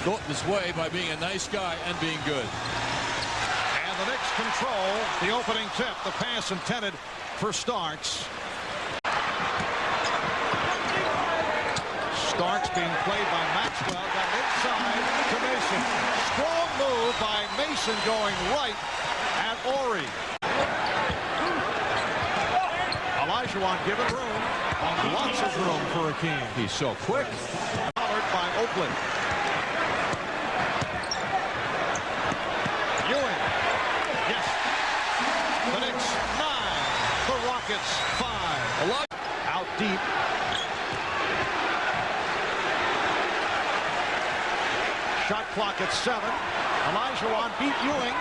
this way by being a nice guy and being good. And the Knicks control the opening tip. The pass intended for Starks. Starks being played by Maxwell. Got inside to Mason. Strong move by Mason going right at Ori. Olajuwon given room. Lots of room for Hakeem. He's so quick. Covered by Oakley. Ewing. Yes. The Knicks 9. The Rockets 5. Out deep. Shot clock at 7. Olajuwon beat Ewing.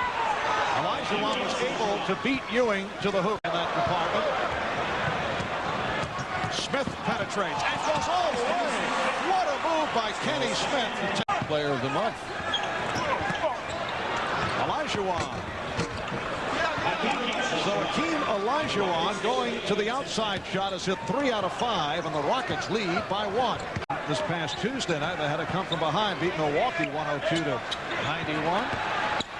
Olajuwon was able to beat Ewing to the hoop in that department. Smith penetrates and goes all the way. What a move by Kenny Smith. Player of the month. Olajuwon. So Hakeem Olajuwon going to the outside shot has hit 3 out of 5, and the Rockets lead by 1. This past Tuesday night, they had to come from behind, beat Milwaukee 102-91.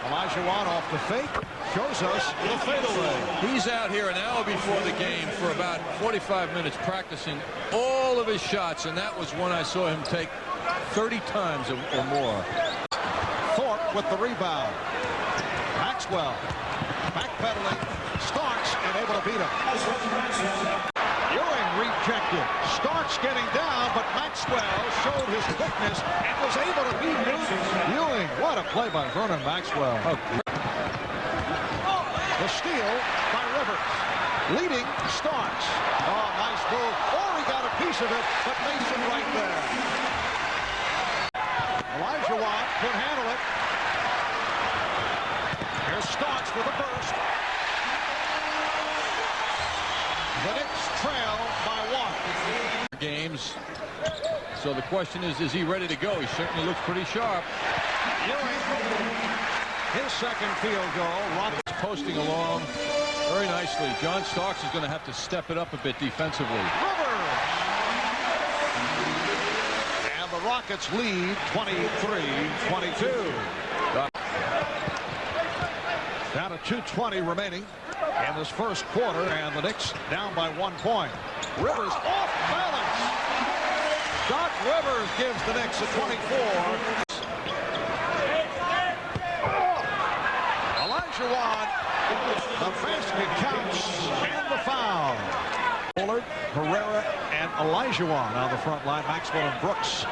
Olajuwon off the fake, shows us the fadeaway. He's out here an hour before the game for about 45 minutes practicing all of his shots, and that was one I saw him take 30 times or more. Thorpe with the rebound. Maxwell backpedaling. Starks and able to beat him. Ewing rejected. Starks getting down, but Maxwell showed his quickness and was able to beat Ewing. What a play by Vernon Maxwell. The steal by Rivers. Leading Starks. Oh, nice move. He got a piece of it, but Mason right there. Olajuwon could handle it. Here's Starks with a burst. The Knicks trail by 1. Games. So the question is he ready to go? He certainly looks pretty sharp. Ewing, his second field goal. Rockets posting along very nicely. John Starks is going to have to step it up a bit defensively. Rivers. And the Rockets lead 23-22. Down to 2:20 remaining in this first quarter, and the Knicks down by 1 point. Rivers off balance. Doc Rivers gives the Knicks a 24. Olajuwon, the basket counts, and the foul. Bullard, Herrera, and Olajuwon on the front line. Maxwell and Brooks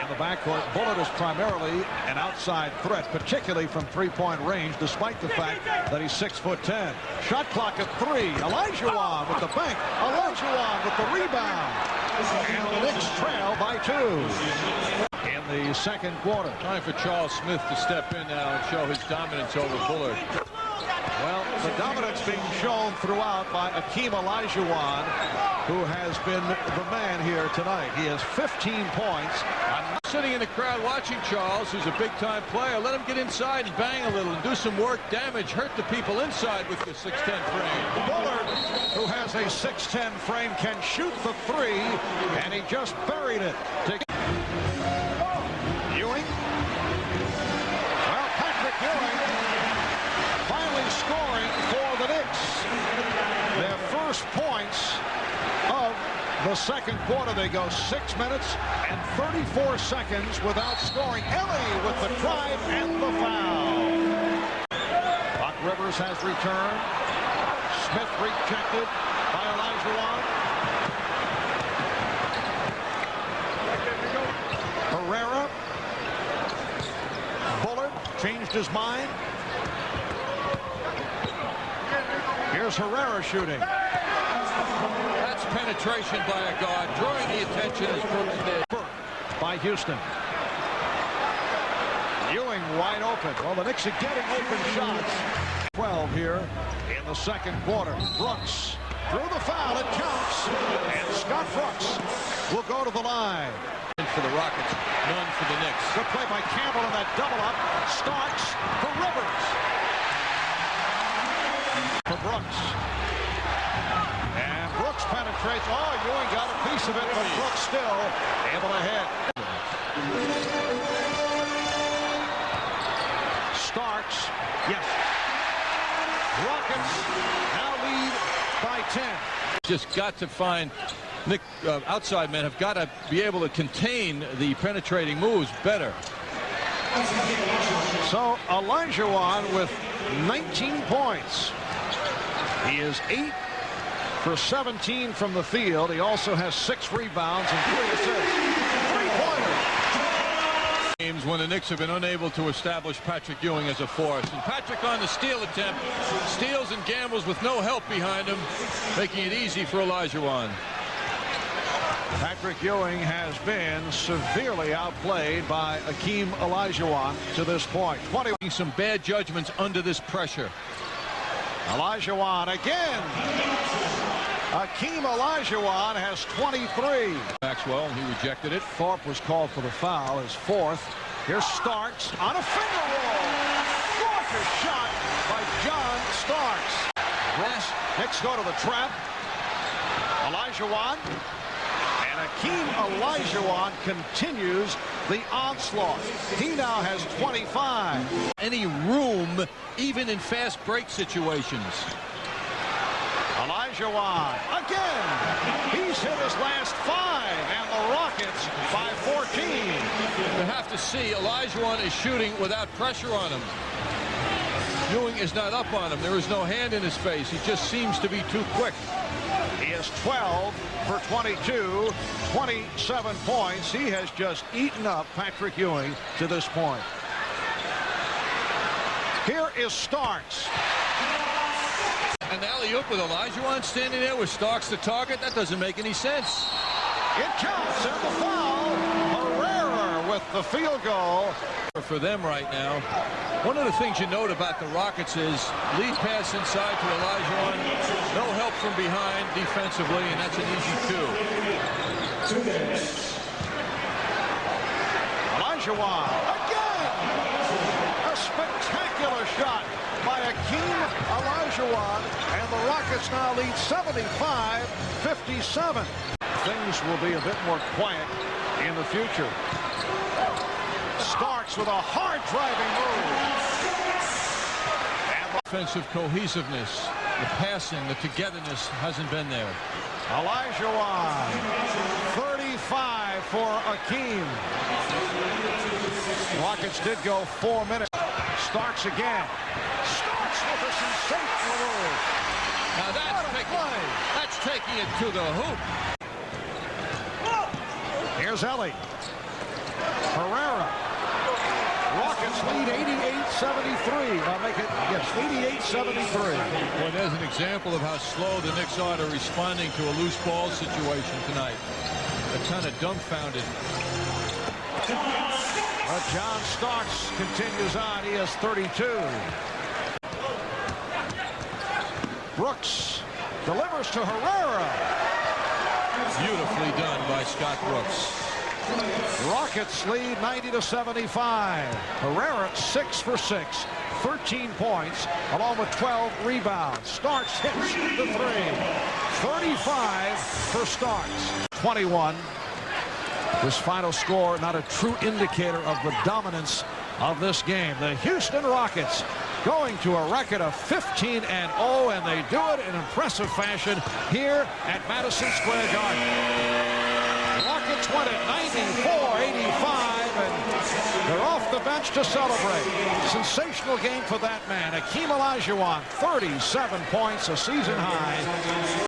in the backcourt. Bullard is primarily an outside threat, particularly from three-point range, despite the fact that he's 6'10". Shot clock at 3. Olajuwon with the bank. Olajuwon with the rebound. And the Knicks trail by 2 in the second quarter. Time for Charles Smith to step in now and show his dominance over Bullard. Well, the dominance being shown throughout by Hakeem Olajuwon, who has been the man here tonight. He has 15 points. I'm sitting in the crowd watching Charles, who's a big-time player. Let him get inside and bang a little and do some work damage. Hurt the people inside with your 6'10" frame. Bullard, who has a 6'10" frame, can shoot the 3, and he just buried it. Ewing. Well, Patrick Ewing finally scoring for the Knicks. Their first points of the second quarter. They go 6 minutes and 34 seconds without scoring. Ellie with the drive and the foul. Doc Rivers has returned. Smith rejected by Olajuwon. Herrera. Bullard changed his mind. Here's Herrera shooting. That's penetration by a guard, drawing the attention as Brooks did. By Houston. Ewing wide open. Well, the Knicks are getting open shots. 12 here in the second quarter. Brooks through the foul. It counts. And Scott Brooks will go to the line. For the Rockets, none for the Knicks. Good play by Campbell in that double-up. Starks for Rivers. For Brooks. And Brooks penetrates. Oh, Ewing got a piece of it, but Brooks still able to hit. Yes. Rockets now lead by 10. Just got to find Nick, outside men have got to be able to contain the penetrating moves better. So Olajuwon with 19 points. He is 8 for 17 from the field. He also has 6 rebounds and 3 assists. Three-pointer. Games when the Knicks have been unable to establish Patrick Ewing as a force. And Patrick on the steal attempt, steals and gambles with no help behind him, making it easy for Olajuwon. Patrick Ewing has been severely outplayed by Hakeem Olajuwon to this point. 20. Some bad judgments under this pressure. Olajuwon again. Hakeem Olajuwon has 23. Maxwell, he rejected it. Thorpe was called for the foul, his 4th. Here's Starks on a finger roll. Gorgeous shot by John Starks. Brooks, Knicks go to the trap. Olajuwon. And Hakeem Olajuwon continues the onslaught. He now has 25. Any room, even in fast break situations. Olajuwon again. He's hit his last 5, and the Rockets by 14. You have to see Olajuwon is shooting without pressure on him. Ewing is not up on him. There is no hand in his face. He just seems to be too quick. He is 12 for 22, 27 points. He has just eaten up Patrick Ewing to this point. Here is Starks. An alley-oop with Olajuwon standing there with Starks the target. That doesn't make any sense. It counts, and the foul. Herrera with the field goal. For them right now. One of the things you note about the Rockets is lead pass inside to Olajuwon. No help from behind defensively, and that's an easy 2. Olajuwon again. A spectacular shot by Hakeem Olajuwon, and the Rockets now lead 75-57. Things will be a bit more quiet in the future. Starks with a hard driving move. And offensive cohesiveness, the passing, the togetherness hasn't been there. Olajuwon, 35 for Hakeem. Rockets did go 4 minutes. Starks again. Starks with a sensational move. Now that's taking it to the hoop. Here's Ellie. Herrera. Rockets lead 88-73. I'll make it, yes, 88-73. Well, there's an example of how slow the Knicks are to responding to a loose ball situation tonight. They're kind of dumbfounded. John Starks continues on. He has 32. Brooks delivers to Herrera. Beautifully done by Scott Brooks. Rockets lead 90-75. Herrera 6 for 6, 13 points, along with 12 rebounds. Starks hits the 3. 35 for Starks. 21. This final score not a true indicator of the dominance of this game. The Houston Rockets going to a record of 15-0, and they do it in impressive fashion here at Madison Square Garden. Rockets win it 94-85, and they're off the bench to celebrate. Sensational game for that man. Hakeem Olajuwon, 37 points, a season high.